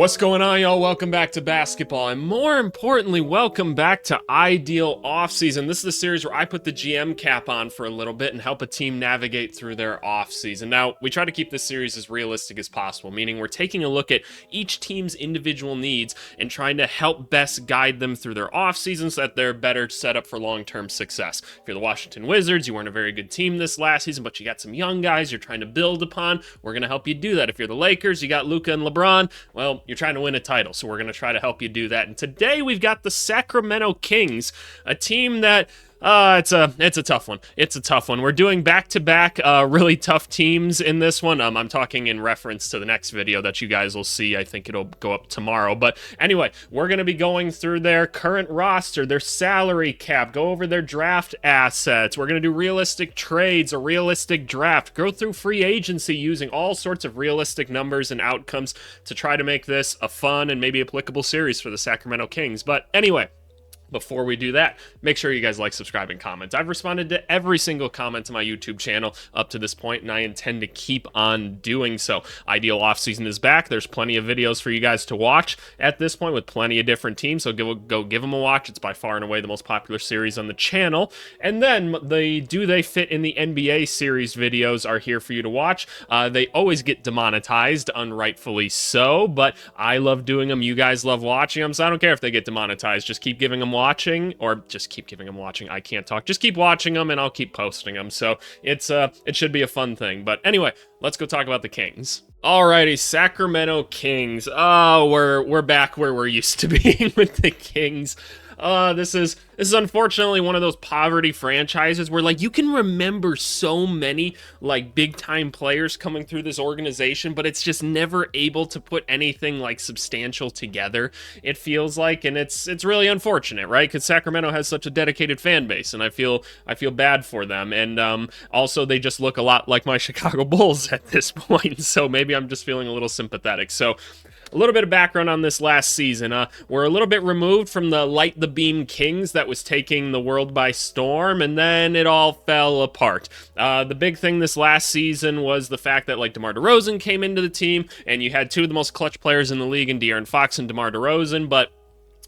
What's going on, y'all? Welcome back to basketball, and more importantly, welcome back to Ideal Offseason. This is the series where I put the GM cap on for a little bit and help a team navigate through their offseason. Now, we try to keep this series as realistic as possible, meaning we're taking a look at each team's individual needs and trying to help best guide them through their offseason so that they're better set up for long-term success. If you're the Washington Wizards, you weren't a very good team this last season, but you got some young guys you're trying to build upon. We're going to help you do that. If you're the Lakers, you got Luka and LeBron, well, you're trying to win a title, so we're going to try to help you do that. And today we've got the Sacramento Kings, a team that it's a tough one. It's a tough one. We're doing back-to-back really tough teams in this one. I'm talking in reference to the next video that you guys will see. I think it'll go up tomorrow. But anyway, we're going to be going through their current roster, their salary cap, go over their draft assets. We're going to do realistic trades, a realistic draft, go through free agency using all sorts of realistic numbers and outcomes to try to make this a fun and maybe applicable series for the Sacramento Kings. But anyway, before we do that, make sure you guys like, subscribe, and comment. I've responded to every single comment to my YouTube channel up to this point, and I intend to keep on doing so. Ideal Offseason is back. There's plenty of videos for you guys to watch at this point with plenty of different teams, so go give them a watch. It's by far and away the most popular series on the channel. And then the Do They Fit in the NBA series videos are here for you to watch. They always get demonetized, unrightfully so, but I love doing them. You guys love watching them, so I don't care if they get demonetized. Just keep giving them watching, or just keep giving them watching. I can't talk. Just keep watching them and I'll keep posting them. So it should be a fun thing. But anyway, let's go talk about the Kings. Alrighty, Sacramento Kings. Oh, we're back where we're used to being with the Kings. This is unfortunately one of those poverty franchises where, like, you can remember so many, like, big-time players coming through this organization, but it's just never able to put anything, like, substantial together, it feels like, and it's really unfortunate, right? Because Sacramento has such a dedicated fan base, and I feel bad for them, and also they just look a lot like my Chicago Bulls at this point, so maybe I'm just feeling a little sympathetic. So a little bit of background on this last season. We're a little bit removed from the Light the Beam Kings that was taking the world by storm, and then it all fell apart. The big thing this last season was the fact that, like, DeMar DeRozan came into the team, and you had two of the most clutch players in the league in De'Aaron Fox and DeMar DeRozan, but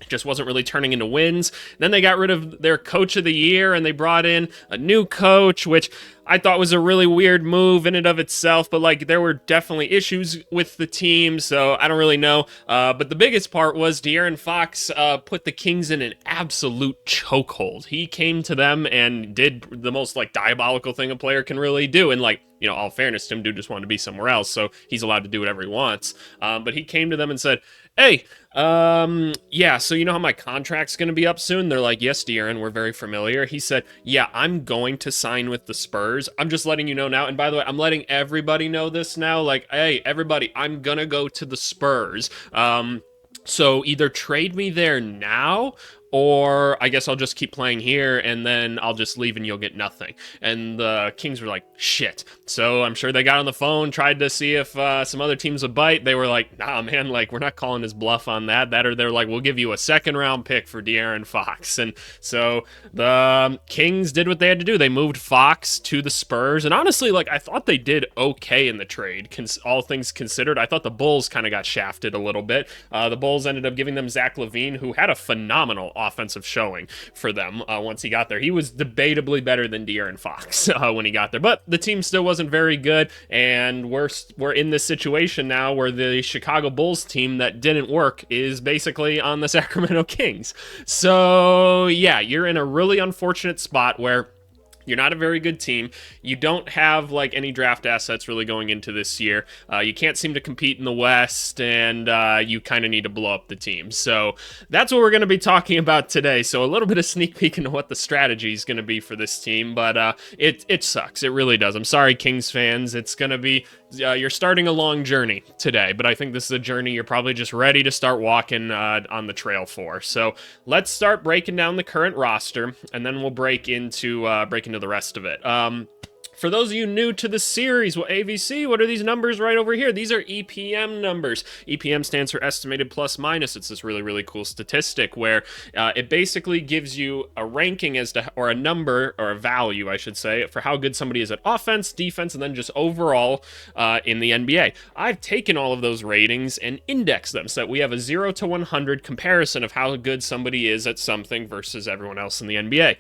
it just wasn't really turning into wins. Then they got rid of their coach of the year, and they brought in a new coach, which I thought was a really weird move in and of itself, but, like, there were definitely issues with the team, so I don't really know. But the biggest part was De'Aaron Fox put the Kings in an absolute chokehold. He came to them and did the most, like, diabolical thing a player can really do, and, like, you know, all fairness to him, dude just wanted to be somewhere else, so he's allowed to do whatever he wants. But he came to them and said, hey, yeah, so you know how my contract's going to be up soon? They're like, yes, De'Aaron, we're very familiar. He said, yeah, I'm going to sign with the Spurs. I'm just letting you know now. And by the way, I'm letting everybody know this now. Like, hey, everybody, I'm going to go to the Spurs. So either trade me there now, or I guess I'll just keep playing here, and then I'll just leave and you'll get nothing. And the Kings were like, shit. So I'm sure they got on the phone, tried to see if some other teams would bite. They were like, nah, man, like, we're not calling his bluff on that. Or they're like, we'll give you a second-round pick for De'Aaron Fox. And so the Kings did what they had to do. They moved Fox to the Spurs. And honestly, like, I thought they did okay in the trade, all things considered. I thought the Bulls kind of got shafted a little bit. The Bulls ended up giving them Zach LaVine, who had a phenomenal offensive showing for them once he got there. He was debatably better than De'Aaron Fox when he got there, but the team still wasn't very good, and we're in this situation now where the Chicago Bulls team that didn't work is basically on the Sacramento Kings. So yeah, you're in a really unfortunate spot where you're not a very good team. You don't have, like, any draft assets really going into this year. You can't seem to compete in the West, and you kind of need to blow up the team. So that's what we're going to be talking about today. So a little bit of sneak peek into what the strategy is going to be for this team, but it sucks. It really does. I'm sorry, Kings fans. It's going to be you're starting a long journey today, but I think this is a journey you're probably just ready to start walking on the trail for. So let's start breaking down the current roster, and then we'll break into the rest of it. for those of you new to the series, well, AVC, what are these numbers right over here? These are EPM numbers. EPM stands for estimated plus minus. It's this really, really cool statistic where it basically gives you a ranking as to, or a number, or a value, I should say, for how good somebody is at offense, defense, and then just overall in the NBA. I've taken all of those ratings and indexed them so that we have a 0 to 100 comparison of how good somebody is at something versus everyone else in the NBA.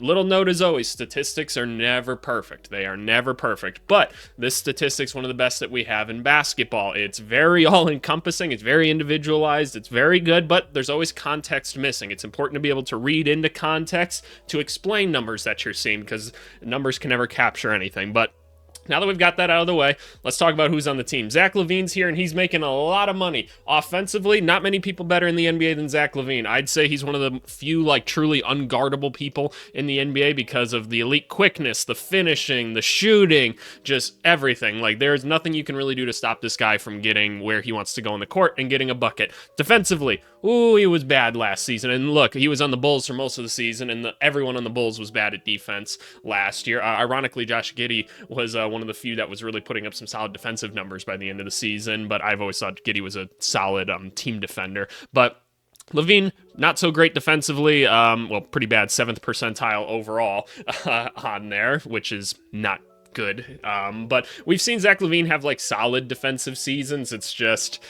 Little note as always, statistics are never perfect. They are never perfect, but this statistic's one of the best that we have in basketball. It's very all-encompassing, it's very individualized, it's very good, but there's always context missing. It's important to be able to read into context to explain numbers that you're seeing, because numbers can never capture anything. But now that we've got that out of the way, let's talk about who's on the team. Zach LaVine's here, and he's making a lot of money. Offensively, not many people better in the NBA than Zach LaVine. I'd say he's one of the few, like, truly unguardable people in the NBA because of the elite quickness, the finishing, the shooting, just everything. Like, there's nothing you can really do to stop this guy from getting where he wants to go in the court and getting a bucket. Defensively, ooh, he was bad last season. And look, he was on the Bulls for most of the season, and everyone on the Bulls was bad at defense last year. Ironically, Josh Giddey was one of the few that was really putting up some solid defensive numbers by the end of the season, but I've always thought Giddey was a solid team defender. But LaVine, not so great defensively, well, pretty bad, 7th percentile overall on there, which is not good. But we've seen Zach LaVine have, like, solid defensive seasons. It's just...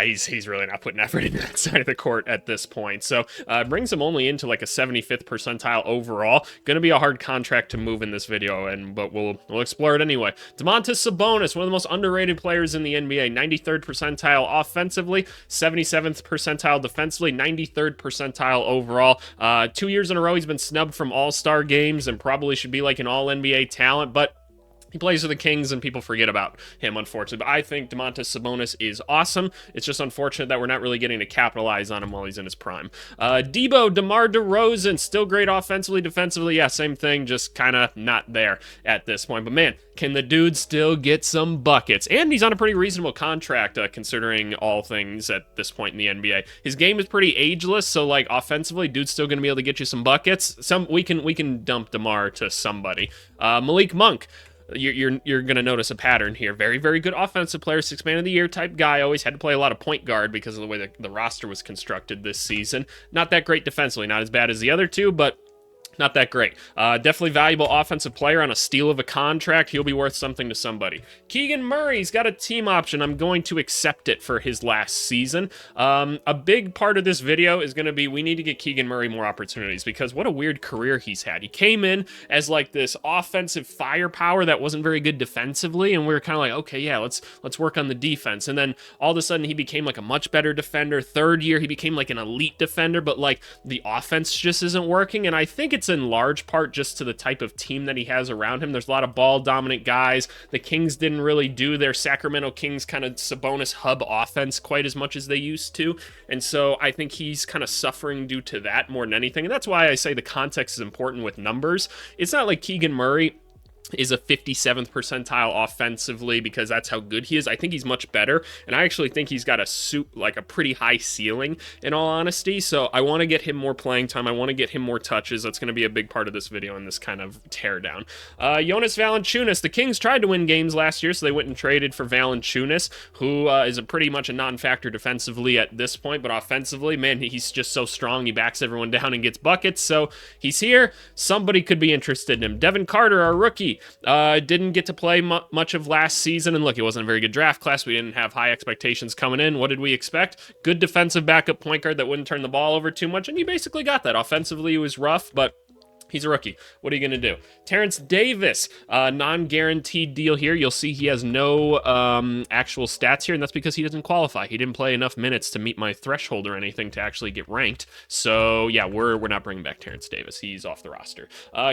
he's really not putting effort into that side of the court at this point. So brings him only into like a 75th percentile overall. Going to be a hard contract to move in this video, but we'll explore it anyway. Domantas Sabonis, one of the most underrated players in the NBA. 93rd percentile offensively, 77th percentile defensively, 93rd percentile overall. 2 years in a row he's been snubbed from All-Star games and probably should be like an All-NBA talent, but he plays for the Kings, and people forget about him, unfortunately. But I think Domantas Sabonis is awesome. It's just unfortunate that we're not really getting to capitalize on him while he's in his prime. DeMar DeRozan, still great offensively, defensively. Yeah, same thing, just kind of not there at this point. But man, can the dude still get some buckets? And he's on a pretty reasonable contract, considering all things at this point in the NBA. His game is pretty ageless, so like offensively, dude's still going to be able to get you some buckets. We can dump DeMar to somebody. Malik Monk. You're going to notice a pattern here. Very, very good offensive player, 6th man of the year type guy. Always had to play a lot of point guard because of the way the roster was constructed this season. Not that great defensively, not as bad as the other two, but not that great. Definitely valuable offensive player on a steal of a contract. He'll be worth something to somebody. Keegan Murray's got a team option. I'm going to accept it for his last season. A big part of this video is going to be we need to get Keegan Murray more opportunities, because what a weird career he's had. He came in as like this offensive firepower that wasn't very good defensively, and we were kind of like, okay, yeah, let's work on the defense. And then all of a sudden he became like a much better defender. 3rd year he became like an elite defender, but like the offense just isn't working. And I think it's in large part just to the type of team that he has around him. There's a lot of ball dominant guys. The Kings didn't really do their Sacramento Kings kind of Sabonis hub offense quite as much as they used to. And so I think he's kind of suffering due to that more than anything. And that's why I say the context is important with numbers. It's not like Keegan Murray is a 57th percentile offensively because that's how good he is. I think he's much better, and I actually think he's got a pretty high ceiling, in all honesty. So I want to get him more playing time. I want to get him more touches. That's going to be a big part of this video and this kind of teardown. Jonas Valanciunas. The Kings tried to win games last year, so they went and traded for Valanciunas, who is pretty much a non-factor defensively at this point, but offensively, man, he's just so strong. He backs everyone down and gets buckets, so he's here. Somebody could be interested in him. Devin Carter, our rookie. Didn't get to play much of last season, and look, it wasn't a very good draft class. We didn't have high expectations coming in. What did we expect? Good defensive backup point guard that wouldn't turn the ball over too much, and he basically got that. Offensively, he was rough, but he's a rookie. What are you going to do? Terrence Davis, non-guaranteed deal here. You'll see he has no actual stats here, and that's because he doesn't qualify. He didn't play enough minutes to meet my threshold or anything to actually get ranked. So, yeah, we're not bringing back Terrence Davis. He's off the roster.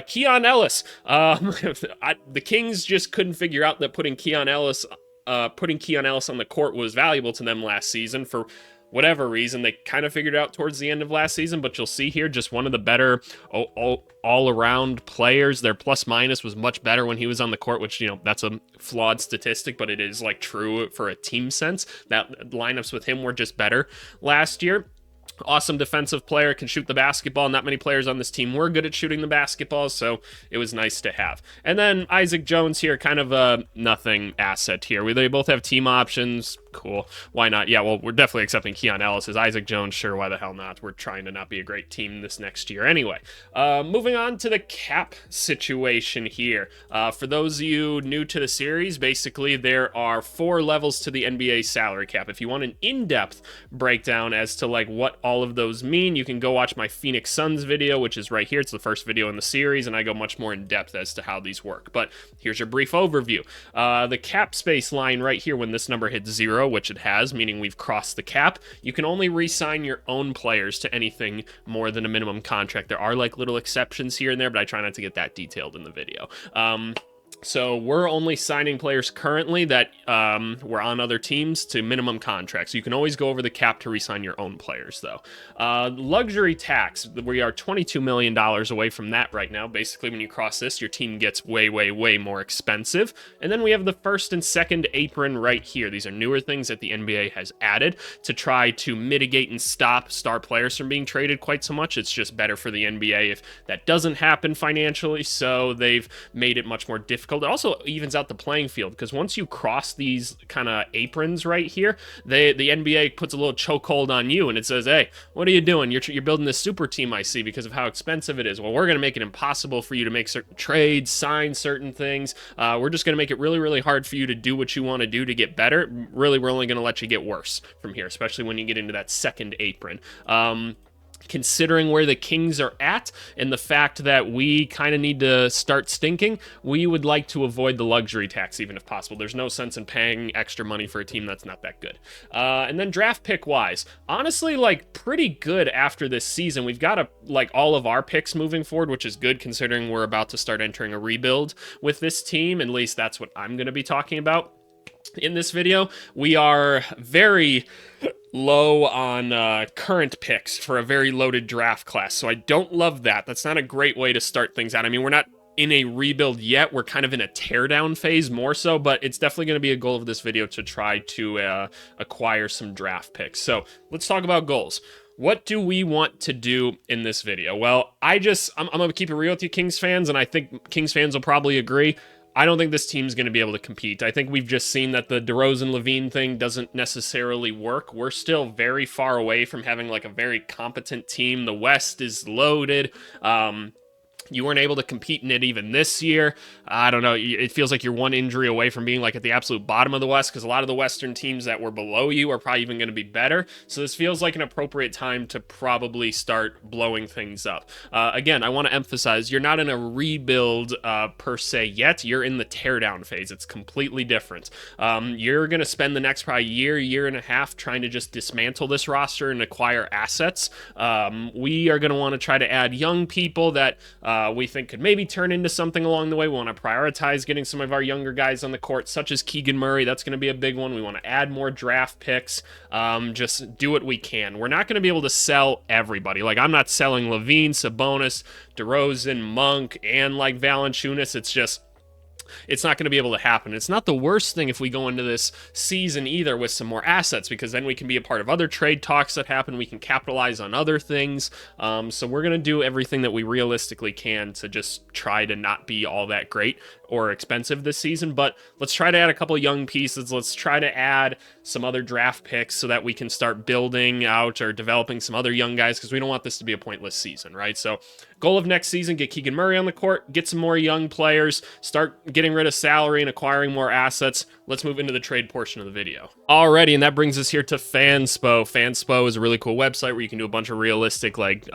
Keon Ellis. The Kings just couldn't figure out that putting Keon Ellis on the court was valuable to them last season for whatever reason. They kind of figured it out towards the end of last season, but you'll see here just one of the better all-around players. Their plus-minus was much better when he was on the court, which, you know, that's a flawed statistic, but it is, like, true for a team sense. That lineups with him were just better last year. awesome defensive player, can shoot the basketball. Not many players on this team were good at shooting the basketball, so it was nice to have. And then Isaac Jones here, kind of a nothing asset here. They both have team options. Cool. Why not? Yeah, well, we're definitely accepting Keon Ellis as Isaac Jones. Sure, why the hell not? We're trying to not be a great team this next year. Anyway, moving on to the cap situation here. For those of you new to the series, basically there are 4 levels to the NBA salary cap. If you want an in-depth breakdown as to like what all of those mean, you can go watch my Phoenix Suns video, which is right here. It's the first video in the series, and I go much more in depth as to how these work. But here's your brief overview. The cap space line right here, when this number hits 0, which it has, meaning we've crossed the cap, you can only re-sign your own players to anything more than a minimum contract. There are like little exceptions here and there, but I try not to get that detailed in the video. So we're only signing players currently that were on other teams to minimum contracts. You can always go over the cap to re-sign your own players, though. Luxury tax, we are $22 million away from that right now. Basically, when you cross this, your team gets way, way, way more expensive. And then we have the first and second apron right here. These are newer things that the NBA has added to try to mitigate and stop star players from being traded quite so much. It's just better for the NBA if that doesn't happen financially, so they've made it much more difficult. It also evens out the playing field, because once you cross these kind of aprons right here, the NBA puts a little chokehold on you, and it says, hey, what are you doing? You're building this super team, I see, because of how expensive it is. Well, we're going to make it impossible for you to make certain trades, sign certain things. We're just going to make it really, really hard for you to do what you want to do to get better. Really, we're only going to let you get worse from here, especially when you get into that second apron. Considering where the Kings are at and the fact that we kind of need to start stinking, we would like to avoid the luxury tax even if possible. There's no sense in paying extra money for a team that's not that good. And then draft pick wise, honestly, like pretty good after this season. We've got like all of our picks moving forward, which is good considering we're about to start entering a rebuild with this team. At least that's what I'm going to be talking about in this video. We are very low on current picks for a very loaded draft class, so I don't love that. That's not a great way to start things out. I mean, we're not in a rebuild yet. We're kind of in a teardown phase more so, but it's definitely going to be a goal of this video to try to acquire some draft picks. So let's talk about goals. What do we want to do in this video? Well, I'm going to keep it real with you Kings fans, and I think Kings fans will probably agree. I don't think this team's going to be able to compete. I think we've just seen that the DeRozan-Levine thing doesn't necessarily work. We're still very far away from having like a very competent team. The West is loaded. You weren't able to compete in it even this year. I don't know. It feels like you're one injury away from being like at the absolute bottom of the West, because a lot of the Western teams that were below you are probably even going to be better. So this feels like an appropriate time to probably start blowing things up. Again, I want to emphasize you're not in a rebuild per se yet. You're in the teardown phase. It's completely different. You're going to spend the next probably year and a half trying to just dismantle this roster and acquire assets. We are going to want to try to add young people that we think could maybe turn into something along the way. We want to prioritize getting some of our younger guys on the court, such as Keegan Murray. That's going to be a big one. We want to add more draft picks. Just do what we can. We're not going to be able to sell everybody. Like, I'm not selling Levine, Sabonis, DeRozan, Monk, and like Valanciunas. It's not going to be able to happen. It's not the worst thing if we go into this season either with some more assets, because then we can be a part of other trade talks that happen. We can capitalize on other things. So we're going to do everything that we realistically can to just try to not be all that great or expensive this season. But let's try to add a couple young pieces. Let's try to add some other draft picks so that we can start building out or developing some other young guys, because we don't want this to be a pointless season, right? So goal of next season, get Keegan Murray on the court, get some more young players, start getting rid of salary and acquiring more assets. Let's move into the trade portion of the video. Alrighty, and that brings us here to Fanspo. Fanspo is a really cool website where you can do a bunch of realistic like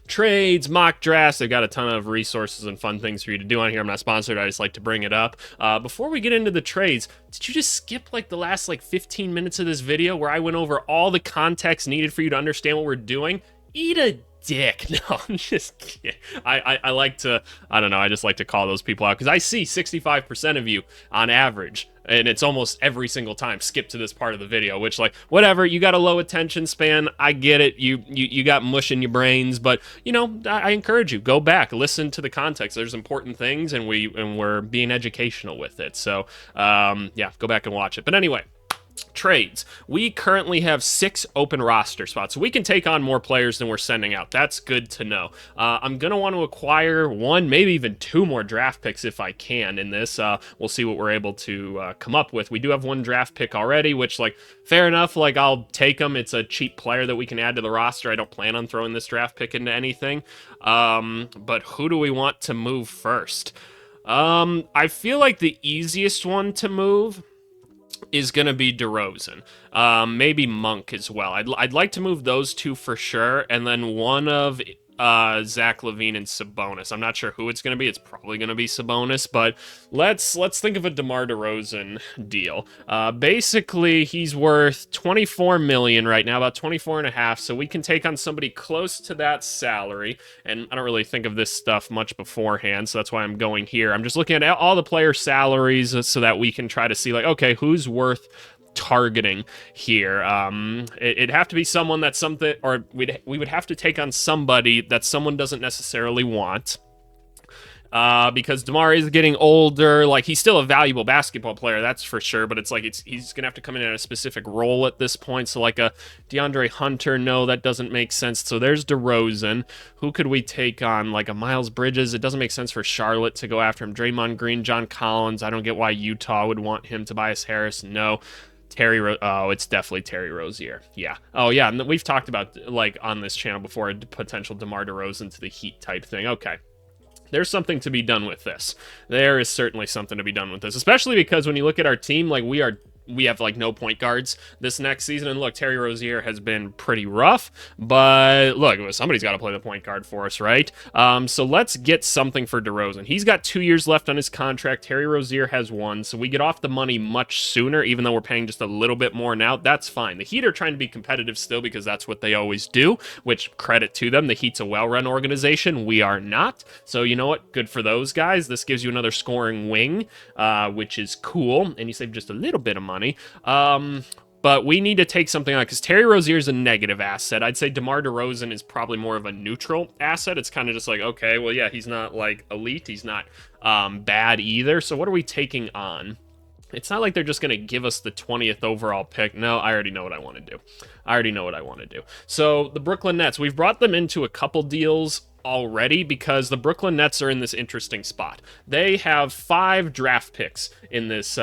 trades, mock drafts. They've got a ton of resources and fun things for you to do on here. I'm not sponsored. I just like to bring it up. Before we get into the trades, did you just skip like the last like 15 minutes of this video where I went over all the context needed for you to understand what we're doing? Eat a dick. No, I'm just kidding. I like to, I don't know, I just like to call those people out, because I see 65% of you on average, and it's almost every single time skip to this part of the video, which, like, whatever, you got a low attention span, I get it, you got mush in your brains, but, you know, I encourage you, go back, listen to the context. There's important things, and we're being educational with it, so yeah, go back and watch it. But anyway, Trades. We currently have 6 open roster spots, so we can take on more players than we're sending out. That's good to know. I'm going to want to acquire 1, maybe even 2 more draft picks if I can in this. We'll see what we're able to come up with. We do have 1 draft pick already, which, like, fair enough. Like, I'll take them. It's a cheap player that we can add to the roster. I don't plan on throwing this draft pick into anything. But who do we want to move first? I feel like the easiest one to move is going to be DeRozan. Maybe Monk as well. I'd like to move those 2 for sure, and then one of Zach LaVine and Sabonis. I'm not sure who it's going to be. It's probably going to be Sabonis, but let's think of a DeMar DeRozan deal. Basically, he's worth $24 million right now, about 24.5. So we can take on somebody close to that salary. And I don't really think of this stuff much beforehand, so that's why I'm going here. I'm just looking at all the player salaries so that we can try to see, like, okay, who's worth targeting here. It'd have to be someone that's something, or we would have to take on somebody that someone doesn't necessarily want. Because DeMar is getting older. Like, he's still a valuable basketball player, that's for sure, but it's like he's going to have to come in a specific role at this point. So, like a DeAndre Hunter, no, that doesn't make sense. So there's DeRozan. Who could we take on? Like a Miles Bridges. It doesn't make sense for Charlotte to go after him. Draymond Green, John Collins. I don't get why Utah would want him. Tobias Harris, no. It's definitely Terry Rozier. Yeah. Oh, yeah, and we've talked about, like, on this channel before, a potential DeMar DeRozan to the Heat type thing. Okay. There's something to be done with this. There is certainly something to be done with this, especially because when you look at our team, like, we have, like, no point guards this next season. And look, Terry Rozier has been pretty rough, but look, somebody's got to play the point guard for us, right? So let's get something for DeRozan. He's got 2 years left on his contract. Terry Rozier has 1, so we get off the money much sooner, even though we're paying just a little bit more now. That's fine. The Heat are trying to be competitive still because that's what they always do, which credit to them. The Heat's a well-run organization. We are not. So you know what? Good for those guys. This gives you another scoring wing, which is cool, and you save just a little bit of money. But we need to take something like, because Terry Rozier is a negative asset. I'd say DeMar DeRozan is probably more of a neutral asset. It's kind of just like, okay, well, yeah, he's not like elite. He's not bad either. So what are we taking on? It's not like they're just going to give us the 20th overall pick. No, I already know what I want to do. So the Brooklyn Nets, we've brought them into a couple deals already because the Brooklyn Nets are in this interesting spot. They have 5 draft picks in this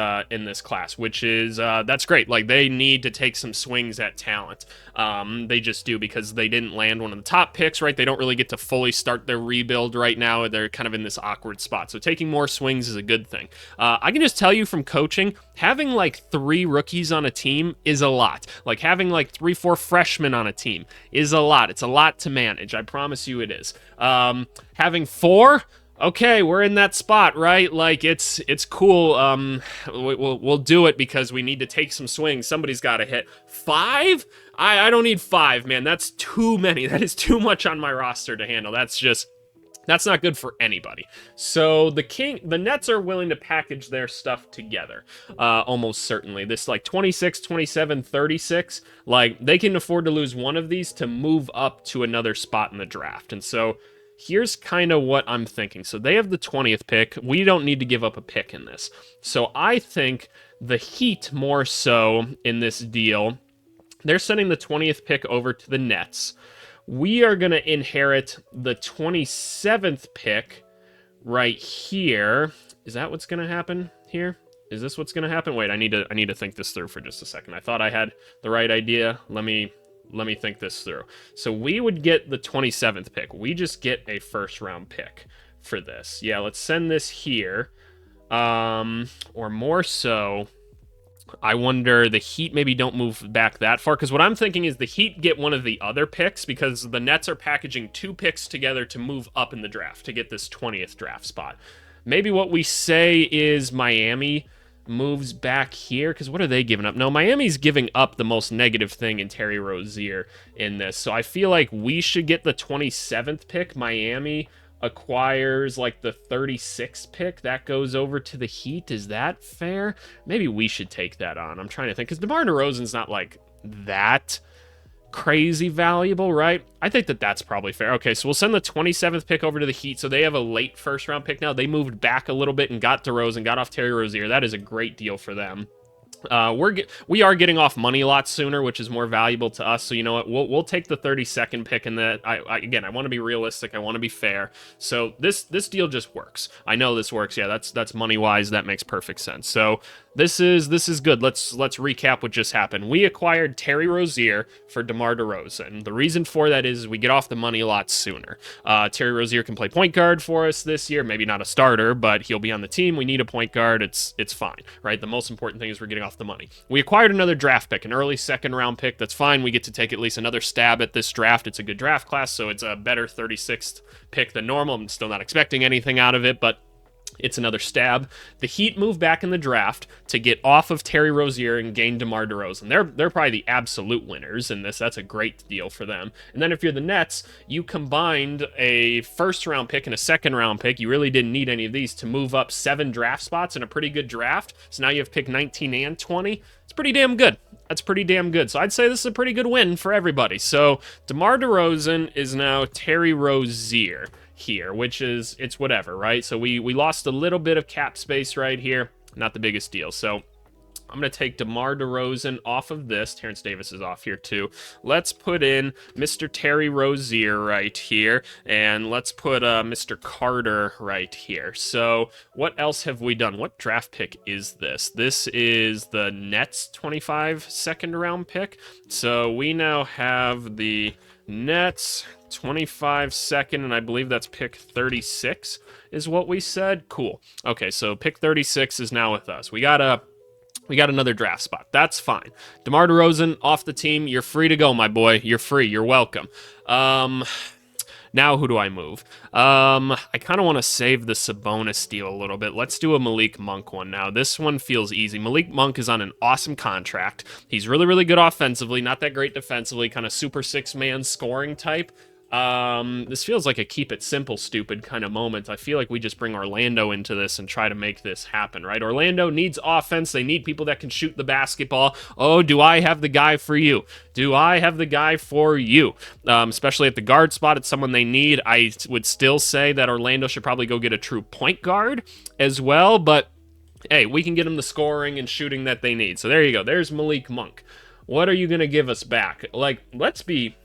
class, which is that's great. Like, they need to take some swings at talent. They just do, because they didn't land one of the top picks, right? They don't really get to fully start their rebuild right now. They're kind of in this awkward spot. So taking more swings is a good thing. I can just tell you from coaching, having like 3 rookies on a team is a lot. Like having like 3-4 freshmen on a team is a lot. It's a lot to manage. I promise you it is. Having 4, okay, we're in that spot, right? Like, it's cool. We'll do it because we need to take some swings. Somebody's got to hit. 5? I don't need 5, man. That's too many. That is too much on my roster to handle. That's not good for anybody. So the Nets are willing to package their stuff together, almost certainly. This, like, 26, 27, 36, like, they can afford to lose one of these to move up to another spot in the draft. And so here's kind of what I'm thinking. So they have the 20th pick. We don't need to give up a pick in this. So I think the Heat more so in this deal, they're sending the 20th pick over to the Nets. We are going to inherit the 27th pick right here. Is that what's going to happen here? Is this what's going to happen? Wait, I need to think this through for just a second. I thought I had the right idea. Let me think this through. So we would get the 27th pick. We just get a first round pick for this. Yeah, let's send this here. Or more so, I wonder the Heat maybe don't move back that far, because what I'm thinking is the Heat get one of the other picks, because the Nets are packaging 2 picks together to move up in the draft to get this 20th draft spot. Maybe what we say is Miami moves back here, because what are they giving up? No, Miami's giving up the most negative thing in Terry Rozier in this, so I feel like we should get the 27th pick. Miami acquires like the 36th pick. That goes over to the Heat. Is that fair? Maybe we should take that on. I'm trying to think, because DeMar DeRozan's not like that crazy valuable, right? I think that's probably fair. Okay, so we'll send the 27th pick over to the Heat, so they have a late first round pick now. They moved back a little bit and got DeRozan, got off Terry Rozier. That is a great deal for them. We are getting off money a lot sooner, which is more valuable to us. So you know what, we'll take the 32nd pick, and that again, I want to be realistic, I want to be fair. So this deal just works. I know this works. Yeah, that's money wise, that makes perfect sense. So this is good. Let's recap what just happened. We acquired Terry Rozier for DeMar DeRozan. The reason for that is we get off the money a lot sooner. Terry Rozier can play point guard for us this year. Maybe not a starter, but he'll be on the team. We need a point guard. It's fine, right? The most important thing is we're getting off the money. We acquired another draft pick, an early second round pick. That's fine. We get to take at least another stab at this draft. It's a good draft class, so it's a better 36th pick than normal. I'm still not expecting anything out of it, but it's another stab. The Heat move back in the draft to get off of Terry Rozier and gain DeMar DeRozan. They're probably the absolute winners in this. That's a great deal for them. And then if you're the Nets, you combined a first-round pick and a second-round pick. You really didn't need any of these to move up 7 draft spots in a pretty good draft. So now you have pick 19 and 20. It's pretty damn good. That's pretty damn good. So I'd say this is a pretty good win for everybody. So DeMar DeRozan is now Terry Rozier here, which is, it's whatever, right? So we lost a little bit of cap space right here. Not the biggest deal. So I'm going to take DeMar DeRozan off of this. Terrence Davis is off here too. Let's put in Mr. Terry Rozier right here. And let's put Mr. Carter right here. So what else have we done? What draft pick is this? This is the Nets 25 second round pick. So we now have the Nets 25 second, and I believe that's pick 36 is what we said. Cool. Okay, so pick 36 is now with us. We got another draft spot. That's fine. DeMar DeRozan off the team. You're free to go, my boy. You're free. You're welcome. Now who do I move? I kind of want to save the Sabonis deal a little bit. Let's do a Malik Monk one now. This one feels easy. Malik Monk is on an awesome contract. He's really, really good offensively, not that great defensively, kind of super six-man scoring type. This feels like a keep it simple, stupid kind of moment. I feel like we just bring Orlando into this and try to make this happen, right? Orlando needs offense. They need people that can shoot the basketball. Oh, do I have the guy for you? Do I have the guy for you? Especially at the guard spot, it's someone they need. I would still say that Orlando should probably go get a true point guard as well, but hey, we can get them the scoring and shooting that they need. So there you go. There's Malik Monk. What are you going to give us back? Like, let's be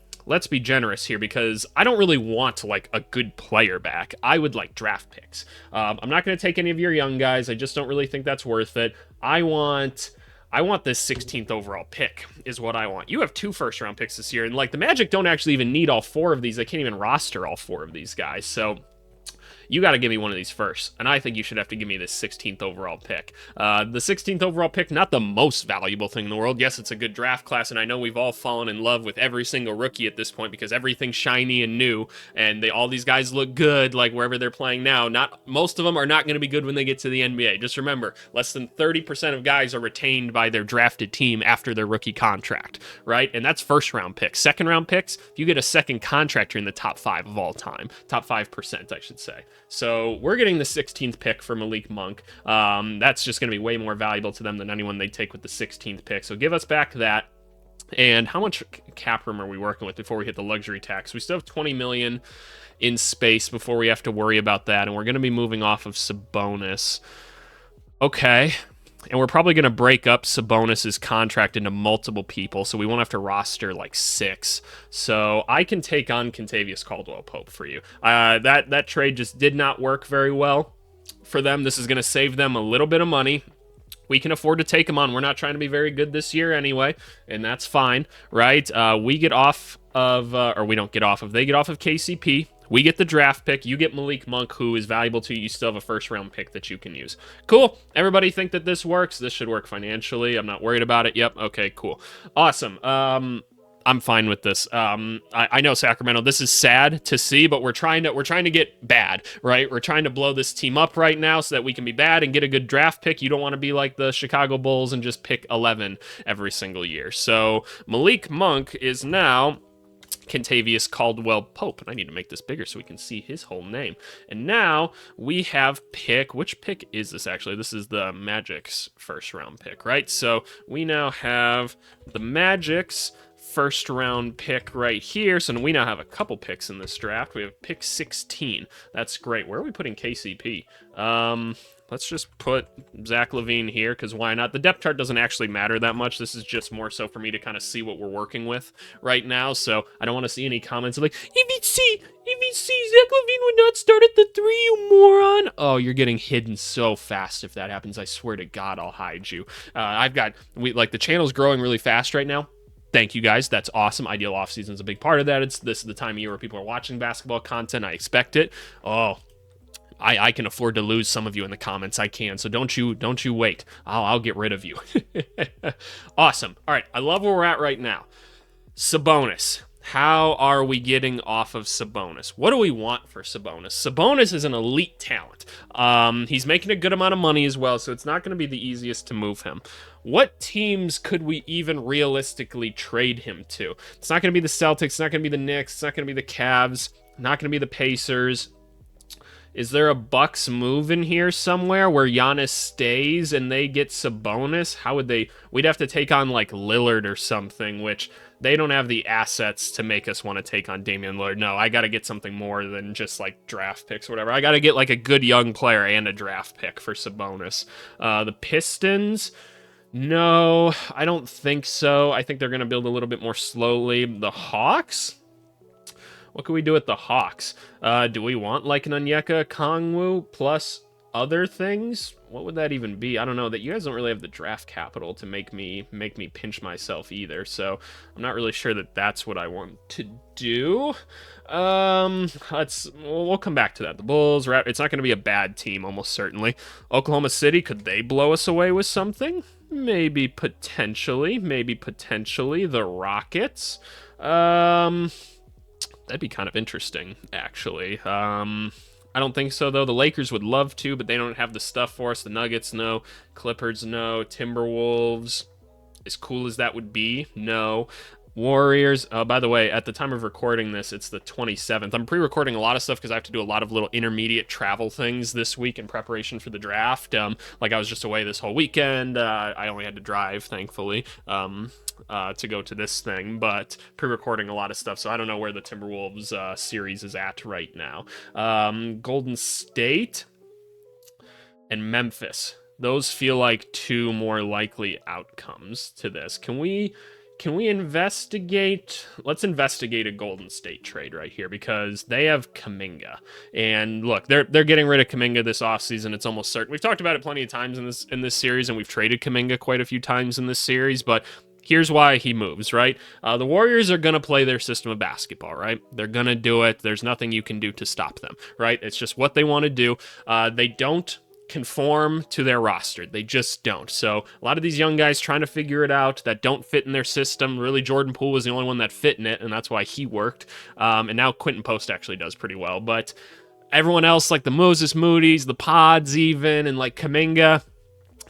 generous here, because I don't really want like a good player back. I would like draft picks. I'm not going to take any of your young guys. I just don't really think that's worth it. I want this 16th overall pick is what I want. You have 2 first-round picks this year, and like the Magic don't actually even need all 4 of these. They can't even roster all 4 of these guys. So you got to give me one of these first, and I think you should have to give me this 16th overall pick. The 16th overall pick, not the most valuable thing in the world. Yes, it's a good draft class, and I know we've all fallen in love with every single rookie at this point because everything's shiny and new, and all these guys look good, like wherever they're playing now. Most of them are not going to be good when they get to the NBA. Just remember, less than 30% of guys are retained by their drafted team after their rookie contract, right? And that's first-round picks. Second-round picks, if you get a second contract, you're in the top 5 of all time. Top 5%, I should say. So we're getting the 16th pick for Malik Monk. That's just going to be way more valuable to them than anyone they take with the 16th pick. So give us back that. And how much cap room are we working with before we hit the luxury tax? We still have $20 million in space before we have to worry about that. And we're going to be moving off of Sabonis. Okay. And we're probably going to break up Sabonis' contract into multiple people, so we won't have to roster like 6. So I can take on Kentavious Caldwell-Pope for you. That trade just did not work very well for them. This is going to save them a little bit of money. We can afford to take him on. We're not trying to be very good this year anyway, and that's fine, right? We get off of, or we don't get off of, they get off of KCP. We get the draft pick. You get Malik Monk, who is valuable to you. You still have a first-round pick that you can use. Cool. Everybody think that this works? This should work financially. I'm not worried about it. Yep. Okay, cool. Awesome. I'm fine with this. I know, Sacramento, this is sad to see, but we're trying to get bad, right? We're trying to blow this team up right now so that we can be bad and get a good draft pick. You don't want to be like the Chicago Bulls and just pick 11 every single year. So Malik Monk is now Kentavious Caldwell-Pope, and I need to make this bigger so we can see his whole name. And now we have which pick is this actually? This is the Magic's first round pick, right? So we now have the Magic's first round pick right here. So we now have a couple picks in this draft. We have pick 16. That's great. Where are we putting KCP? let's just put Zach LaVine here, because why not? The depth chart doesn't actually matter that much. This is just more so for me to kind of see what we're working with right now, so I don't want to see any comments like, if Zach LaVine would not start at the 3, you moron. Oh, you're getting hidden so fast if that happens. I swear to God, I'll hide you. The channel's growing really fast right now. Thank you guys. That's awesome. Ideal Offseason is a big part of that. This is the time of year where people are watching basketball content. I expect it. Oh, I can afford to lose some of you in the comments. I can. So don't you wait. I'll get rid of you. Awesome. All right. I love where we're at right now. Sabonis. How are we getting off of Sabonis? What do we want for Sabonis? Sabonis is an elite talent. He's making a good amount of money as well, so it's not going to be the easiest to move him. What teams could we even realistically trade him to? It's not going to be the Celtics. It's not going to be the Knicks. It's not going to be the Cavs. Not going to be the Pacers. Is there a Bucks move in here somewhere where Giannis stays and they get Sabonis? How would they? We'd have to take on like Lillard or something, which they don't have the assets to make us want to take on Damian Lillard. No, I got to get something more than just like draft picks or whatever. I got to get like a good young player and a draft pick for Sabonis. The Pistons. No, I don't think so. I think they're going to build a little bit more slowly. The Hawks? What can we do with the Hawks? Do we want like an Onyeka Okongwu plus other things? What would that even be? I don't know. That you guys don't really have the draft capital to make me pinch myself either. So I'm not really sure that that's what I want to do. We'll come back to that. The Bulls, it's not going to be a bad team, almost certainly. Oklahoma City, could they blow us away with something? Maybe potentially. The Rockets. That'd be kind of interesting, actually. I don't think so, though. The Lakers would love to, but they don't have the stuff for us. The Nuggets, no. Clippers, no. Timberwolves, as cool as that would be, no. Warriors, by the way, at the time of recording this, it's the 27th. I'm pre-recording a lot of stuff because I have to do a lot of little intermediate travel things this week in preparation for the draft. Like I was just away this whole weekend. I only had to drive, thankfully, to go to this thing, but pre-recording a lot of stuff, so I don't know where the Timberwolves series is at right now. Golden State and Memphis. Those feel like two more likely outcomes to this. Can we investigate? Let's investigate a Golden State trade right here because they have Kuminga. And look, they're getting rid of Kuminga this offseason. It's almost certain. We've talked about it plenty of times in this series, and we've traded Kuminga quite a few times in this series, but here's why he moves, right? The Warriors are going to play their system of basketball, right? They're going to do it. There's nothing you can do to stop them, right? It's just what they want to do. They don't conform to their roster. They just don't. So a lot of these young guys trying to figure it out that don't fit in their system. Really, Jordan Poole was the only one that fit in it, and that's why he worked. And now Quentin Post actually does pretty well. But everyone else, like the Moses Moody's, the Pods even, and like Kuminga,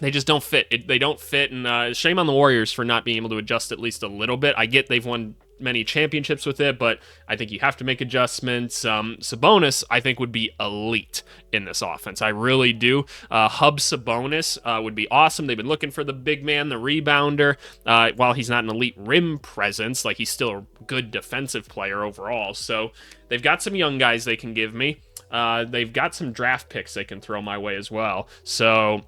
they just don't fit. They don't fit, and shame on the Warriors for not being able to adjust at least a little bit. I get they've won many championships with it, but I think you have to make adjustments. Sabonis, I think, would be elite in this offense. I really do. Hub Sabonis would be awesome. They've been looking for the big man, the rebounder. While he's not an elite rim presence, like he's still a good defensive player overall. So they've got some young guys they can give me. They've got some draft picks they can throw my way as well. So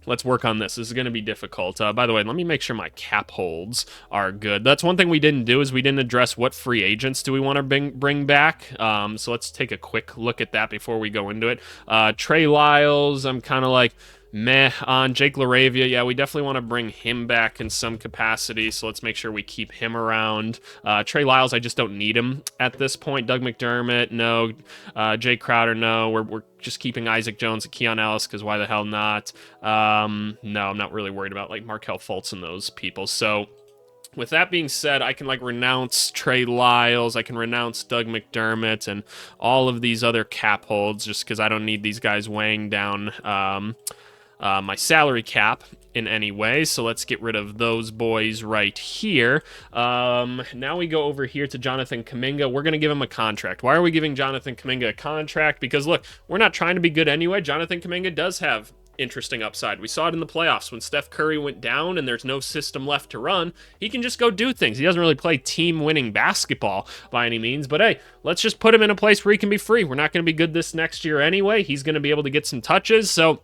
let's work on this. This is going to be difficult. By the way, let me make sure my cap holds are good. That's one thing we didn't do is we didn't address what free agents do we want to bring back. So let's take a quick look at that before we go into it. Trey Lyles, I'm kind of like meh on. Jake LaRavia, yeah, we definitely want to bring him back in some capacity, so let's make sure we keep him around. Trey Lyles, I just don't need him at this point. Doug McDermott, no. Jay Crowder, no. We're just keeping Isaac Jones and Keon Ellis, because why the hell not? No, I'm not really worried about like Markelle Fultz and those people. So with that being said, I can like renounce Trey Lyles, I can renounce Doug McDermott and all of these other cap holds just because I don't need these guys weighing down my salary cap in any way. So let's get rid of those boys right here. Now we go over here to Jonathan Kuminga. We're going to give him a contract. Why are we giving Jonathan Kuminga a contract? Because look, we're not trying to be good anyway. Jonathan Kuminga does have interesting upside. We saw it in the playoffs when Steph Curry went down and there's no system left to run. He can just go do things. He doesn't really play team-winning basketball by any means, but hey, let's just put him in a place where he can be free. We're not going to be good this next year anyway. He's going to be able to get some touches, so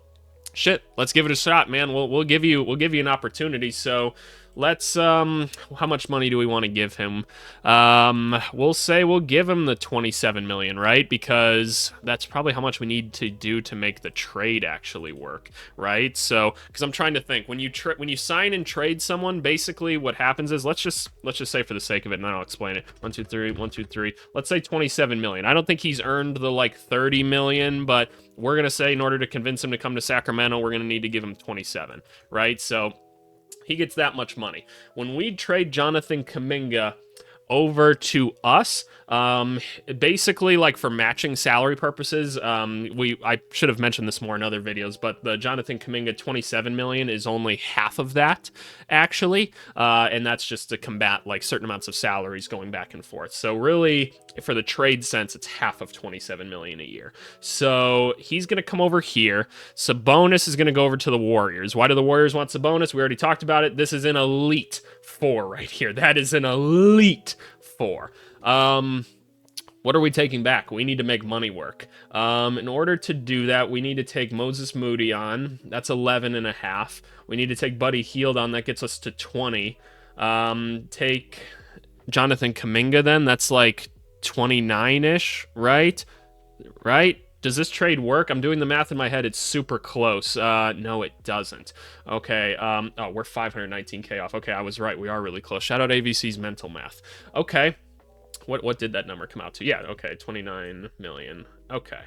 shit, let's give it a shot, man. We'll give you an opportunity. So let's how much money do we want to give him? We'll say we'll give him the 27 million, right? Because that's probably how much we need to do to make the trade actually work, right? So because I'm trying to think, when you sign and trade someone, basically what happens is, let's just say for the sake of it, and then I'll explain it. 1 2 3 1 2 3. Let's say 27 million. I don't think he's earned the like 30 million, but we're gonna say in order to convince him to come to Sacramento, we're gonna need to give him 27, right? So he gets that much money. When we trade Jonathan Kuminga over to us, basically, like, for matching salary purposes, I should have mentioned this more in other videos, but the Jonathan Kuminga 27 million is only half of that, actually, and that's just to combat like certain amounts of salaries going back and forth. So really, for the trade sense, it's half of 27 million a year. So he's going to come over here. Sabonis is going to go over to the Warriors. Why do the Warriors want Sabonis? We already talked about it. This is an elite 4 right here. That is an elite 4. What are we taking back? We need to make money work. In order to do that, we need to take Moses Moody on. That's 11.5. We need to take Buddy Hield on. That gets us to 20. Take Jonathan Kuminga then. That's like 29-ish, right? Right? Does this trade work? I'm doing the math in my head. It's super close. No, it doesn't. Okay. Oh, we're 519K off. Okay, I was right. We are really close. Shout out AVC's mental math. Okay. What did that number come out to? Yeah, okay, 29 million. Okay.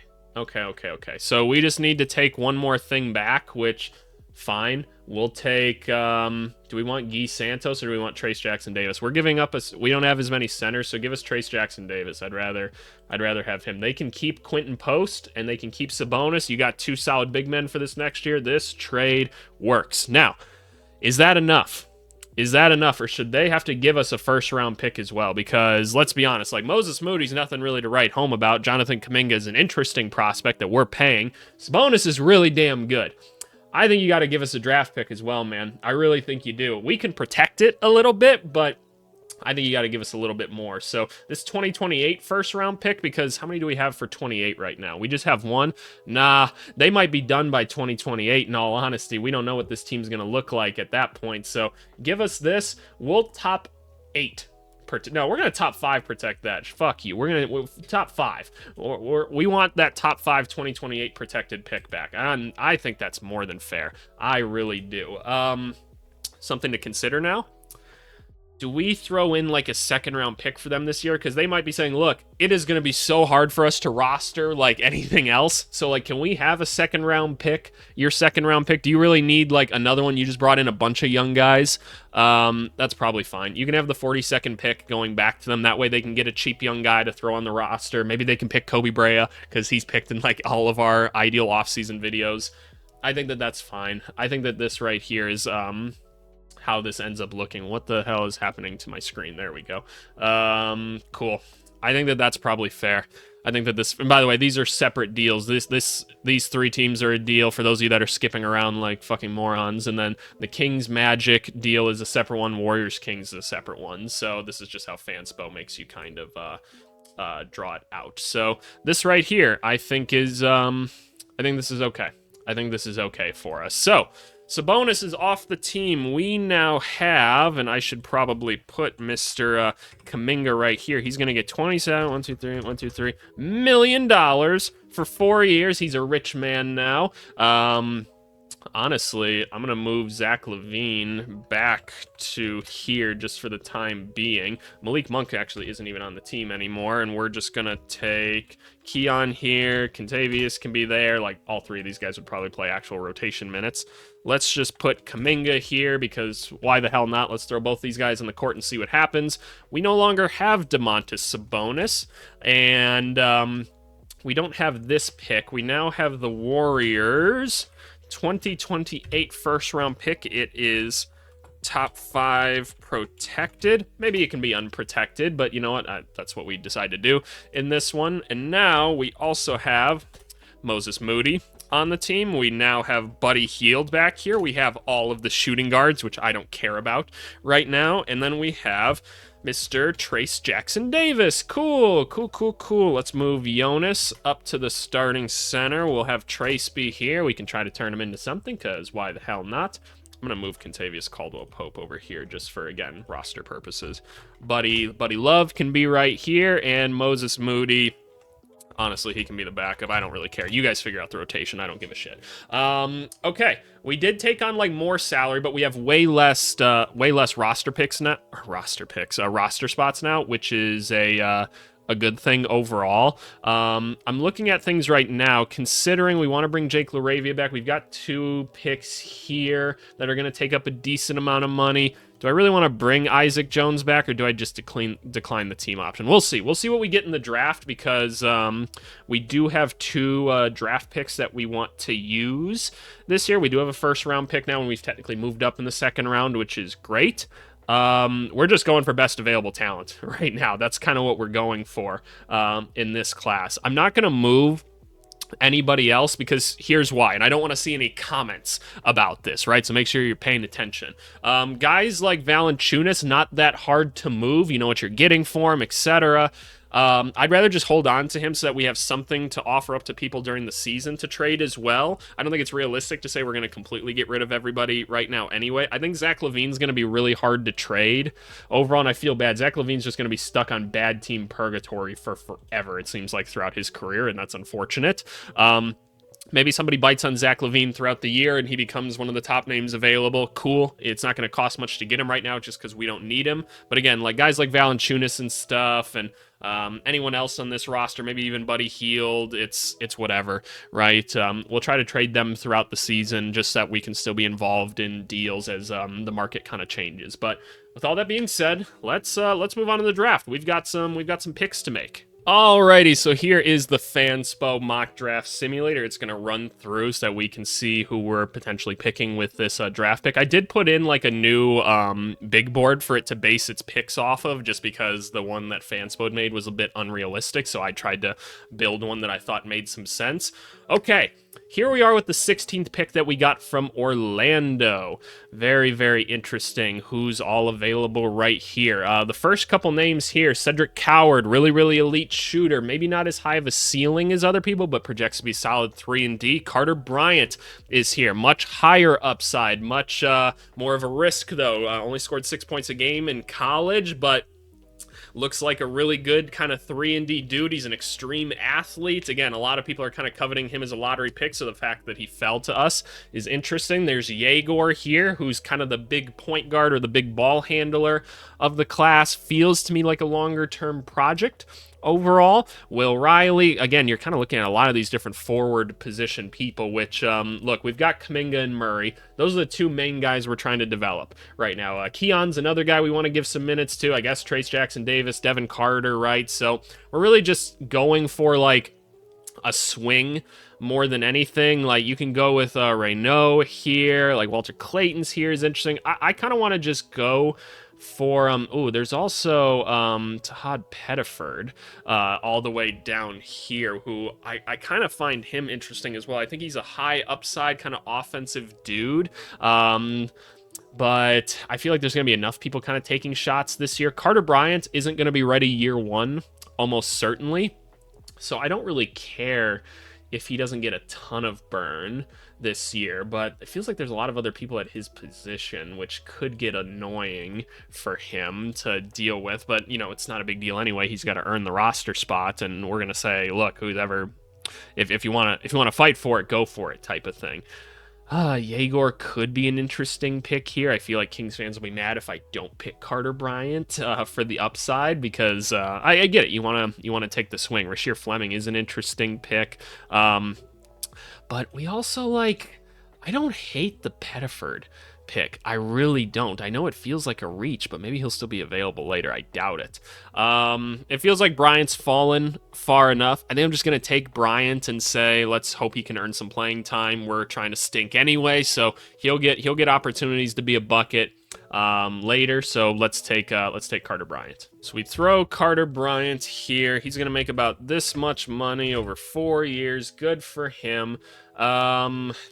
So we just need to take one more thing back, which, fine. We'll take, do we want Guy Santos or do we want Trace Jackson Davis? We're giving up we don't have as many centers, so give us Trace Jackson Davis. I'd rather have him. They can keep Quentin Post and they can keep Sabonis. You got 2 solid big men for this next year. This trade works. Now, is that enough? Or should they have to give us a first-round pick as well? Because, let's be honest, like, Moses Moody's nothing really to write home about. Jonathan Kuminga is an interesting prospect that we're paying. Sabonis is really damn good. I think you got to give us a draft pick as well, man. I really think you do. We can protect it a little bit, but I think you got to give us a little bit more. So this 2028 first-round pick, because how many do we have for 28 right now? We just have 1? Nah, they might be done by 2028, in all honesty. We don't know what this team's going to look like at that point. So give us this. We'll top 8. No, we're going to top 5 protect that. Fuck you. We're top 5. We want that top 5 2028 protected pick back. And I think that's more than fair. I really do. Something to consider now. Do we throw in like a second-round pick for them this year? Because they might be saying, look, it is going to be so hard for us to roster like anything else. So, like, can we have a second-round pick? Your second-round pick? Do you really need like another one? You just brought in a bunch of young guys. That's probably fine. You can have the 42nd pick going back to them. That way they can get a cheap young guy to throw on the roster. Maybe they can pick Kobe Brea because he's picked in like all of our ideal offseason videos. I think that that's fine. I think that this right here is how this ends up looking. What the hell is happening to my screen? There we go. Cool. I think that that's probably fair. I think that this, and by the way, these are separate deals. These 3 teams are a deal for those of you that are skipping around like fucking morons. And then the Kings Magic deal is a separate one. Warriors Kings is a separate one. So this is just how Fanspo makes you kind of draw it out. So this right here, I think is, I think this is okay. I think this is okay for us. So Sabonis is off the team. We now have, and I should probably put Mr. Kuminga right here. He's going to get 27, $1 million for 4 years. He's a rich man now. Honestly, I'm going to move Zach LaVine back to here just for the time being. Malik Monk actually isn't even on the team anymore, and we're just going to take Keon here. Kentavious can be there. Like, all 3 of these guys would probably play actual rotation minutes. Let's just put Kuminga here because why the hell not? Let's throw both these guys on the court and see what happens. We no longer have Domantas Sabonis, and we don't have this pick. We now have the Warriors 2028 first-round pick. It is top 5 protected. Maybe it can be unprotected, but you know what? That's what we decide to do in this one. And now we also have Moses Moody on the team. We now have Buddy Hield back here. We have all of the shooting guards, which I don't care about right now. And then we have Mr. Trace Jackson Davis. Cool, cool, cool, cool. Let's move Jonas up to the starting center. We'll have Trace be here. We can try to turn him into something, because why the hell not? I'm going to move Contavious Caldwell-Pope over here just for, again, roster purposes. Buddy Love can be right here, and Moses Moody, honestly, he can be the backup. I don't really care. You guys figure out the rotation. I don't give a shit. Okay. We did take on, like, more salary, but we have way less roster picks now. Roster spots now, which is a good thing overall. I'm looking at things right now, considering we want to bring Jake LaRavia back. We've got 2 picks here that are going to take up a decent amount of money. Do I really want to bring Isaac Jones back, or do I just decline the team option? We'll see. We'll see what we get in the draft, because we do have 2 draft picks that we want to use this year. We do have a first-round pick now, and we've technically moved up in the second round, which is great. We're just going for best available talent right now. That's kind of what we're going for in this class. I'm not going to move anybody else, because here's why, and I don't want to see any comments about this, right? So make sure you're paying attention. Guys like Valanciunas, not that hard to move. You know what you're getting for him, etc. I'd rather just hold on to him so that we have something to offer up to people during the season to trade as well. I don't think it's realistic to say we're going to completely get rid of everybody right now anyway. I think Zach LaVine's going to be really hard to trade overall, and I feel bad. Zach LaVine's just going to be stuck on bad team purgatory for forever, it seems like, throughout his career, and that's unfortunate. Maybe somebody bites on Zach LaVine throughout the year and he becomes one of the top names available. Cool. It's not going to cost much to get him right now just because we don't need him. But again, like guys like Valanciunas and stuff, and anyone else on this roster, maybe even Buddy Hield, it's whatever, right? We'll try to trade them throughout the season just so that we can still be involved in deals as the market kind of changes. But with all that being said, let's move on to the draft. We've got some picks to make. Alrighty, so here is the Fanspo mock draft simulator. It's going to run through so that we can see who we're potentially picking with this draft pick. I did put in like a new big board for it to base its picks off of, just because the one that Fanspo made was a bit unrealistic, so I tried to build one that I thought made some sense. Okay, here we are with the 16th pick that we got from Orlando. Very, very interesting who's all available right here. The first couple names here, Cedric Coward, really, really elite shooter. Maybe not as high of a ceiling as other people, but projects to be solid 3-and-D. Carter Bryant is here. Much higher upside, much more of a risk, though. Only scored 6 points a game in college, but looks like a really good kind of 3-and-D dude. He's an extreme athlete. Again, a lot of people are kind of coveting him as a lottery pick, so the fact that he fell to us is interesting. There's Yegor here, who's kind of the big point guard or the big ball handler of the class. Feels to me like a longer-term project overall. Will Riley, again, you're kind of looking at a lot of these different forward position people, which, look, we've got Kuminga and Murray. Those are the 2 main guys we're trying to develop right now. Keon's another guy we want to give some minutes to. I guess Trace Jackson Davis, Devin Carter, right? So we're really just going for, a swing more than anything. Like, you can go with Reynaud here. Like, Walter Clayton's here is interesting. I kind of want to just go for there's also Tahad Pettiford all the way down here, who I kind of find him interesting as well. I think he's a high upside kind of offensive dude, but I feel like there's going to be enough people kind of taking shots this year. Carter Bryant isn't going to be ready year 1, almost certainly, so I don't really care if he doesn't get a ton of burn this year, but it feels like there's a lot of other people at his position, which could get annoying for him to deal with. But, you know, it's not a big deal anyway. He's got to earn the roster spot, and we're going to say, look, whoever, if you want to fight for it, go for it type of thing. Yegor could be an interesting pick here. I feel like Kings fans will be mad if I don't pick Carter Bryant for the upside, because I get it. You want to take the swing. Rasheer Fleming is an interesting pick. But we also, I don't hate the Pettiford pick. I really don't. I know it feels like a reach, but maybe he'll still be available later. I doubt it. It feels like Bryant's fallen far enough. I think I'm just going to take Bryant and say, let's hope he can earn some playing time. We're trying to stink anyway, so he'll get opportunities to be a bucket. later. So let's take Carter Bryant. So we throw Carter Bryant here. He's gonna make about this much money over 4 years. Good for him.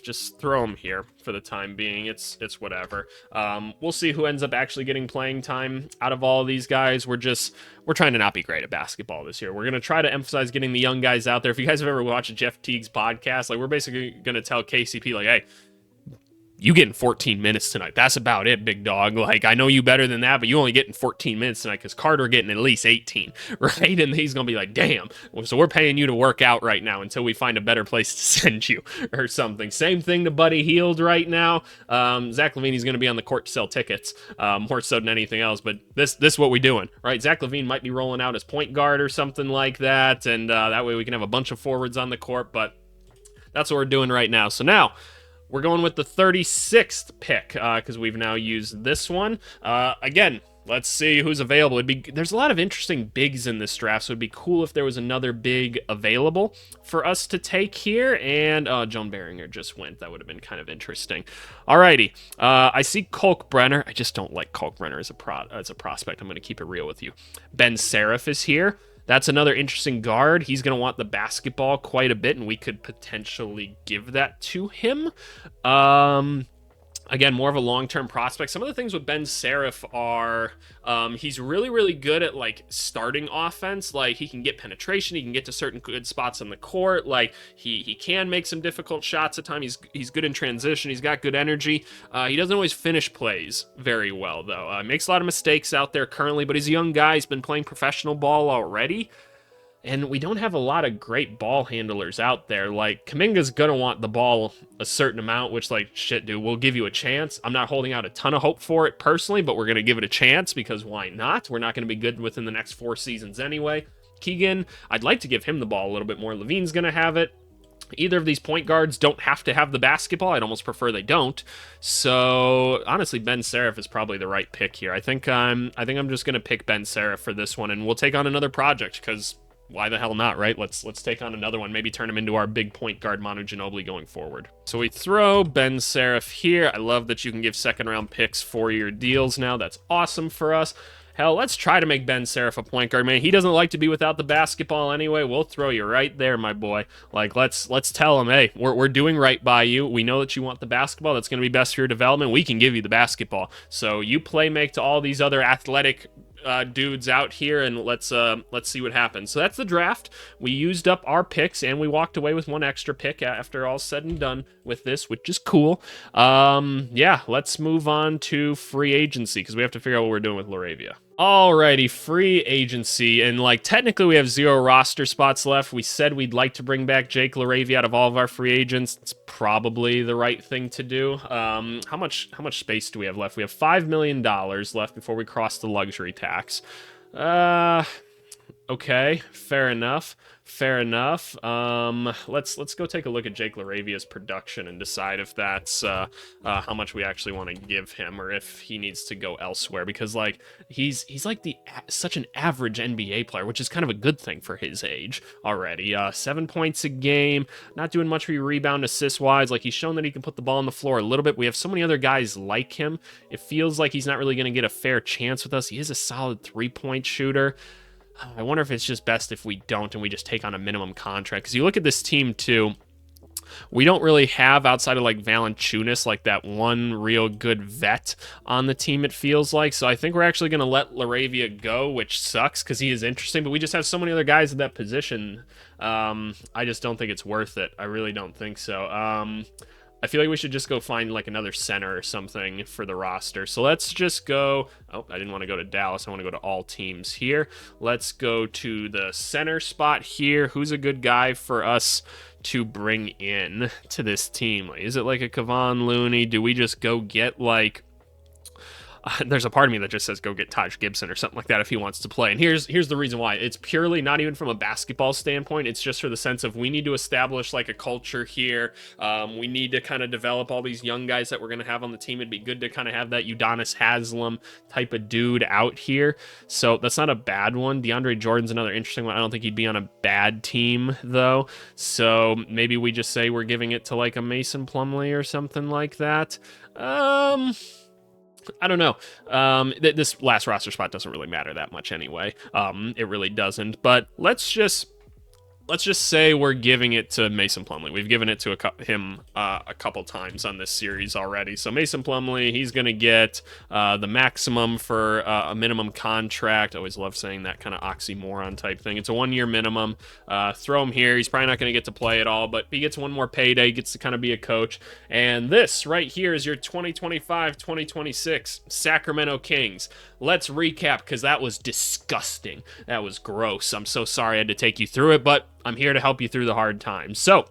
Just throw him here for the time being. It's whatever. We'll see who ends up actually getting playing time out of all of these guys. We're trying to not be great at basketball this year. We're gonna try to emphasize getting the young guys out there. If you guys have ever watched Jeff Teague's podcast, like, we're basically gonna tell KCP, like, hey, you getting 14 minutes tonight. That's about it, big dog. Like, I know you better than that, but you only getting 14 minutes tonight because Carter getting at least 18, right? And he's going to be like, damn. So we're paying you to work out right now until we find a better place to send you or something. Same thing to Buddy Hield right now. Zach LaVine is going to be on the court to sell tickets, more so than anything else. But this is what we're doing, right? Zach LaVine might be rolling out as point guard or something like that. And that way we can have a bunch of forwards on the court. But that's what we're doing right now. So now, we're going with the 36th pick because we've now used this one. Again, let's see who's available. There's a lot of interesting bigs in this draft, so it'd be cool if there was another big available for us to take here. And Joan Beringer just went. That would have been kind of interesting. Alrighty. I see Kalkbrenner. I just don't like Kalkbrenner as a prospect. I'm going to keep it real with you. Ben Seraph is here. That's another interesting guard. He's going to want the basketball quite a bit, and we could potentially give that to him. Again, more of a long-term prospect. Some of the things with Ben Seraph are he's really, really good at, like, starting offense. Like, he can get penetration. He can get to certain good spots on the court. Like, he can make some difficult shots at times. He's good in transition. He's got good energy. He doesn't always finish plays very well, though. Makes a lot of mistakes out there currently, but he's a young guy. He's been playing professional ball already. And we don't have a lot of great ball handlers out there. Like, Kuminga's gonna want the ball a certain amount, which, like, shit, dude, we'll give you a chance. I'm not holding out a ton of hope for it personally, but we're gonna give it a chance because why not? We're not gonna be good within the next 4 seasons anyway. Keegan, I'd like to give him the ball a little bit more. Levine's gonna have it. Either of these point guards don't have to have the basketball. I'd almost prefer they don't. So honestly, Ben Seraph is probably the right pick here. I think I'm just gonna pick Ben Seraph for this one, and we'll take on another project because why the hell not, right? Let's take on another one. Maybe turn him into our big point guard, Manu Ginobili, going forward. So we throw Ben Seraph here. I love that you can give second-round picks 4-year deals now. That's awesome for us. Hell, let's try to make Ben Seraph a point guard, man. He doesn't like to be without the basketball anyway. We'll throw you right there, my boy. Like, let's tell him, hey, we're doing right by you. We know that you want the basketball. That's going to be best for your development. We can give you the basketball. So you play make to all these other athletic dudes out here, and let's see what happens. So that's the draft. We used up our picks, and we walked away with one extra pick after all said and done with this, which is cool. Yeah, let's move on to free agency because we have to figure out what we're doing with Laravia. Alrighty, free agency, and like technically we have 0 roster spots left. We said we'd like to bring back Jake LaRavia out of all of our free agents. It's probably the right thing to do. How much space do we have left? We have $5 million left before we cross the luxury tax. Okay, fair enough. Let's go take a look at Jake LaRavia's production and decide if that's how much we actually want to give him, or if he needs to go elsewhere. Because like he's like such an average NBA player, which is kind of a good thing for his age already. 7 points a game, not doing much for rebound assist wise. Like, he's shown that he can put the ball on the floor a little bit. We have so many other guys like him. It feels like he's not really going to get a fair chance with us. He is a solid 3-point shooter. I wonder if it's just best if we don't and we just take on a minimum contract. Because you look at this team, too, we don't really have, outside of, like, Valanciunas, like, that one real good vet on the team, it feels like. So I think we're actually going to let LaRavia go, which sucks because he is interesting. But we just have so many other guys in that position. I just don't think it's worth it. I really don't think so. I feel like we should just go find like another center or something for the roster. So let's just go. Oh, I didn't want to go to Dallas. I want to go to all teams here. Let's go to the center spot here. Who's a good guy for us to bring in to this team? Is it like a Kevon Looney? Do we just go get like... there's a part of me that just says go get Taj Gibson or something like that if he wants to play. And here's the reason why. It's purely not even from a basketball standpoint. It's just for the sense of we need to establish like a culture here. We need to kind of develop all these young guys that we're going to have on the team. It'd be good to kind of have that Udonis Haslem type of dude out here. So that's not a bad one. DeAndre Jordan's another interesting one. I don't think he'd be on a bad team though. So maybe we just say we're giving it to like a Mason Plumlee or something like that. I don't know. This last roster spot doesn't really matter that much anyway. It really doesn't. But let's just say we're giving it to Mason Plumlee. We've given it to him a couple times on this series already. So Mason Plumlee, he's going to get the maximum for a minimum contract. I always love saying that kind of oxymoron type thing. It's a 1-year minimum. Throw him here. He's probably not going to get to play at all, but he gets one more payday. He gets to kind of be a coach. And this right here is your 2025-2026 Sacramento Kings. Let's recap, because that was disgusting. That was gross. I'm so sorry I had to take you through it, but I'm here to help you through the hard times. So,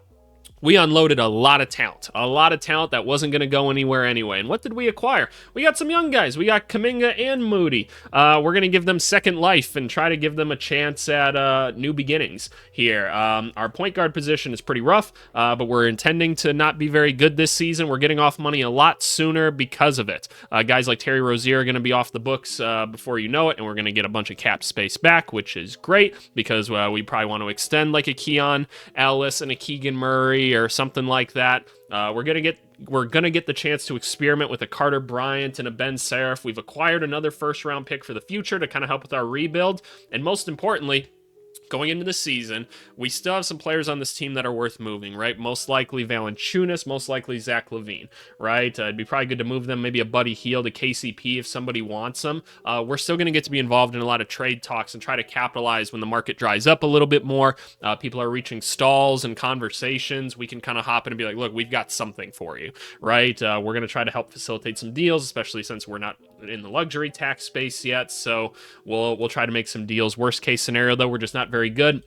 we unloaded a lot of talent that wasn't going to go anywhere anyway. And what did we acquire? We got some young guys. We got Kuminga and Moody. We're going to give them second life and try to give them a chance at new beginnings here. Our point guard position is pretty rough, but we're intending to not be very good this season. We're getting off money a lot sooner because of it. Guys like Terry Rozier are going to be off the books before you know it, and we're going to get a bunch of cap space back, which is great because we probably want to extend like a Keon Ellis and a Keegan Murray or something like that. We're gonna get the chance to experiment with a Carter Bryant and a Ben Seraph. We've acquired another first-round pick for the future to kind of help with our rebuild, and most importantly, going into the season, we still have some players on this team that are worth moving, right? Most likely Valanciunas, most likely Zach LaVine, right? It'd be probably good to move them, maybe a Buddy Hield, a KCP if somebody wants them. We're still going to get to be involved in a lot of trade talks and try to capitalize when the market dries up a little bit more. People are reaching stalls and conversations. We can kind of hop in and be like, look, we've got something for you, right? We're going to try to help facilitate some deals, especially since we're not in the luxury tax space yet. So we'll try to make some deals. Worst case scenario, though, we're just not very good.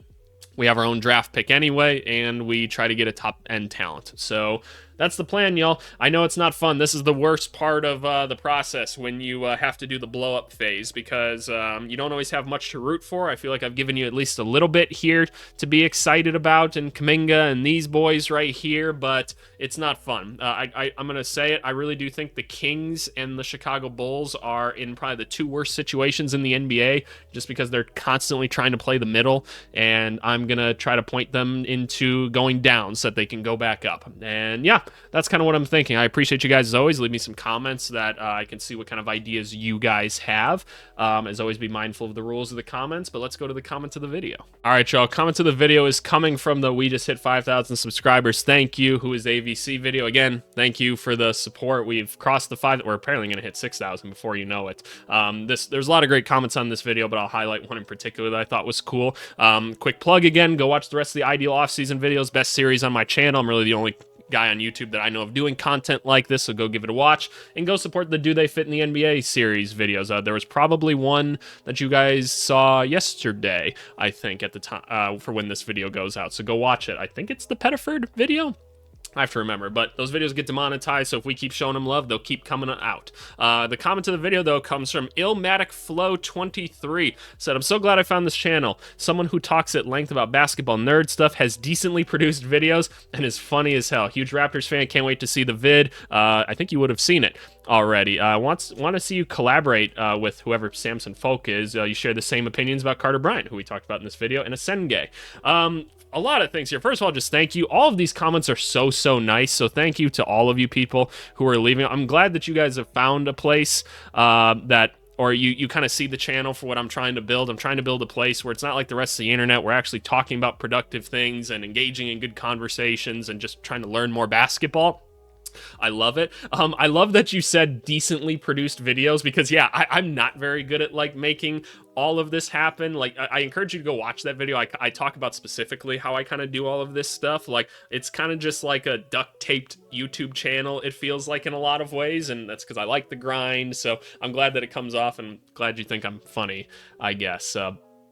We have our own draft pick anyway, and we try to get a top-end talent. So that's the plan, y'all. I know it's not fun. This is the worst part of the process when you have to do the blow-up phase because you don't always have much to root for. I feel like I've given you at least a little bit here to be excited about, and Kuminga and these boys right here, but it's not fun. I'm going to say it. I really do think the Kings and the Chicago Bulls are in probably the two worst situations in the NBA just because they're constantly trying to play the middle, and I'm going to try to point them into going down so that they can go back up. And yeah, that's kind of what I'm thinking. I appreciate you guys as always. Leave me some comments that I can see what kind of ideas you guys have. As always, be mindful of the rules of the comments, but let's go to the comments of the video. All right, y'all. Comment of the video is coming from the We Just Hit 5,000 subscribers. Thank you, who is the AVC video. Again, thank you for the support. We've crossed the 5. We're apparently going to hit 6,000 before you know it. There's a lot of great comments on this video, but I'll highlight one in particular that I thought was cool. Quick plug again. Go watch the rest of the Ideal Offseason videos. Best series on my channel. I'm really the only guy on YouTube that I know of doing content like this, so go give it a watch and go support the Do They Fit in the NBA series videos. There was probably one that you guys saw yesterday, I think, at the time for when this video goes out, so go watch it. I think it's the Pettiford video. I have to remember, but those videos get demonetized, so if we keep showing them love, they'll keep coming out. The comment to the video, though, comes from Illmatic Flow 23. Said, I'm so glad I found this channel. Someone who talks at length about basketball nerd stuff, has decently produced videos, and is funny as hell. Huge Raptors fan, can't wait to see the vid. I think you would have seen it already. Want to see you collaborate with whoever Samson Folk is. You share the same opinions about Carter Bryant, who we talked about in this video, and a Senge. A lot of things here. First of all, just thank you. All of these comments are so nice, so thank you to all of you people who are leaving. I'm glad that you guys have found a place or you kind of see the channel for what I'm trying to build. I'm trying to build a place where it's not like the rest of the internet. We're actually talking about productive things and engaging in good conversations and just trying to learn more basketball. I love it. I love that you said decently produced videos because, yeah, I'm not very good at, like, making all of this happen. Like, I encourage you to go watch that video. I talk about specifically how I kind of do all of this stuff. Like, it's kind of just like a duct-taped YouTube channel, it feels like, in a lot of ways, and that's because I like the grind, so I'm glad that it comes off, and glad you think I'm funny, I guess.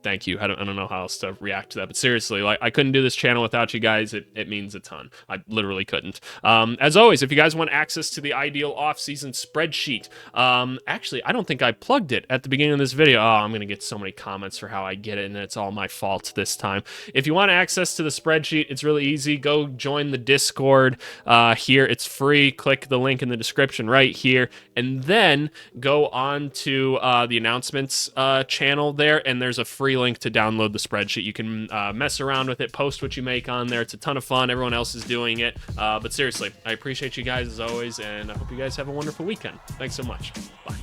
Thank you. I don't know how else to react to that, but seriously, like, I couldn't do this channel without you guys. It means a ton. I literally couldn't. As always, if you guys want access to the Ideal Offseason spreadsheet, actually, I don't think I plugged it at the beginning of this video. Oh, I'm gonna get so many comments for how I get it, and it's all my fault this time. If you want access to the spreadsheet, it's really easy. Go join the Discord here. It's free. Click the link in the description right here, and then go on to the announcements channel there, and there's a free free link to download the spreadsheet. You can mess around with it, post what you make on there. It's a ton of fun. Everyone else is doing it. But seriously, I appreciate you guys as always, and I hope you guys have a wonderful weekend. Thanks so much. Bye.